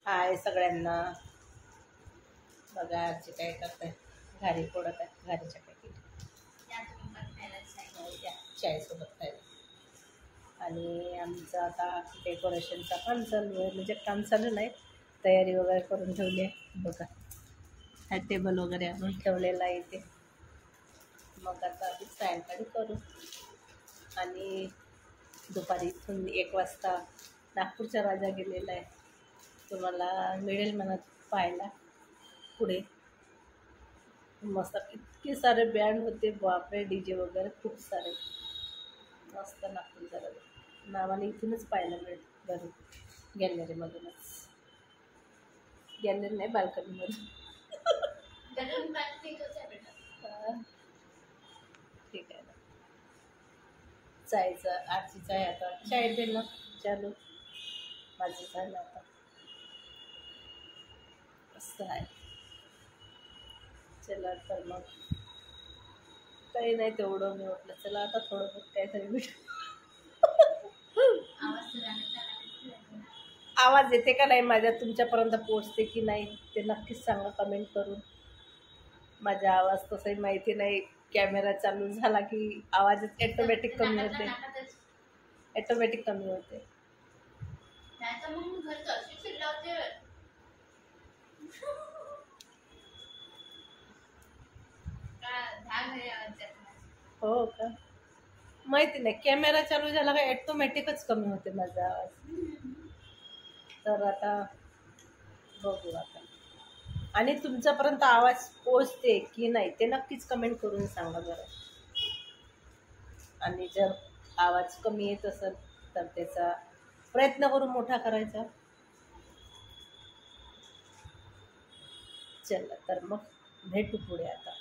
हाय सगळ्यांना. बघा आजी काय करताय, घारी फोडत आहे. घारीच्या पॅकेट चायसोबत खायला. आणि आमचं आता डेकोरेशनचं काम चालू आहे, म्हणजे काम चालू नाही, तयारी वगैरे करून ठेवली आहे. बघा हा टेबल वगैरे आणून ठेवलेला आहे इथे. मग आता आधी सायंकाळी करू. आणि दुपारी इथून 1 वाजता नागपूरचा राजा गेलेला आहे, तुम्हाला मिळेल म्हणत पाहायला पुढे. मस्त इतके सारे बँड होते, बापरे, DJ वगैरे खूप सारे. मस्त नागपूरचा राजा नावाने इथूनच पाहायला मिळेल. घरून गॅलरीमधूनच, गॅलरी नाही बाल्कनीमधून. ठीक आहे ना. चायचं आजीचं आहे आता, चाय देणं चालू. माझं झालं आता. असं आहे. चला तर मग काही नाही, तेवढं मी म्हटलं चला आता थोडं बहुत काहीतरी भेट. आवाज येते का नाही माझ्या, तुमच्यापर्यंत पोहोचते की नाही ते नक्कीच सांगा कमेंट करून. माझा आवाज तसंही माहिती नाही, कॅमेरा चालू झाला की आवाज ऑटोमॅटिक कमी होते, ऑटोमॅटिक कमी होते. हो का, माहिती नाही, कॅमेरा चालू झाला का ऑटोमॅटिकच कमी होते माझा आवाज. तर आता बघू आता. आणि तुमच्यापर्यंत आवाज पोचते की नाही ते नक्कीच कमेंट करून सांगा बरं. आणि जर आवाज कमी येत असेल तर त्याचा प्रयत्न करून मोठा करायचा. चला तर मग भेटू पुढे आता.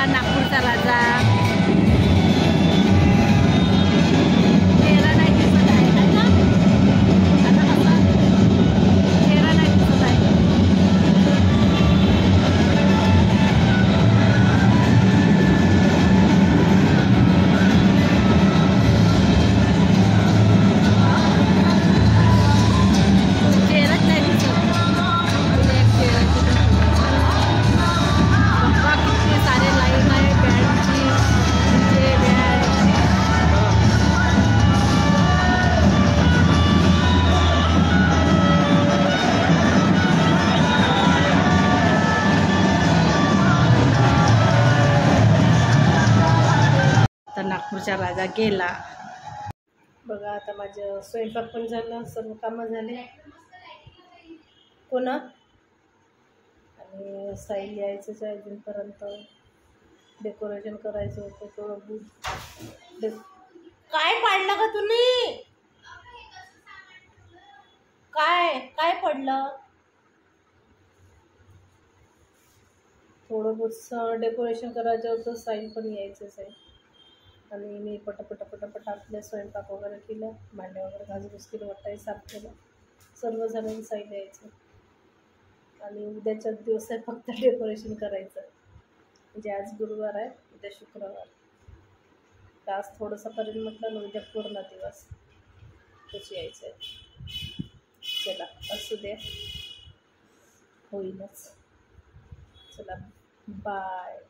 नागपूरचा राजा चेहरा नाही दिसत आहे, आता कसा चेहरा नाही दिसत आहे. चेहराच नाही दिसत. किती सारे लाईन आहे बँडची, तर नागपूरचा राजा गेला. बघा आता माझं स्वयंपाक पण झालं, सर्व कामं झाले. कोण आणि साईल यायचंच आहे अजूनपर्यंत. डेकोरेशन करायचं होतं थोडं दूध. काय पाडलं का तुम्ही, काय काय पडलं. थोडं बहुत डेकोरेशन करायचं होतं, साईल पण यायचंच आहे. आणि मी पटापट आपल्या स्वयंपाक वगैरे केलं, भांडे वगैरे घासघूस केलं, वाटाही साफ केलं, सर्व जणांनी साईल यायचं. आणि उद्याच्याच दिवस आहे फक्त डेकोरेशन करायचं. म्हणजे आज गुरुवार आहे, उद्या शुक्रवार. तर आज थोडंसं करेन म्हटलं ना, उद्या पूर्ण दिवस तशी यायचं आहे. चला असू दे, होईलच. चला बाय.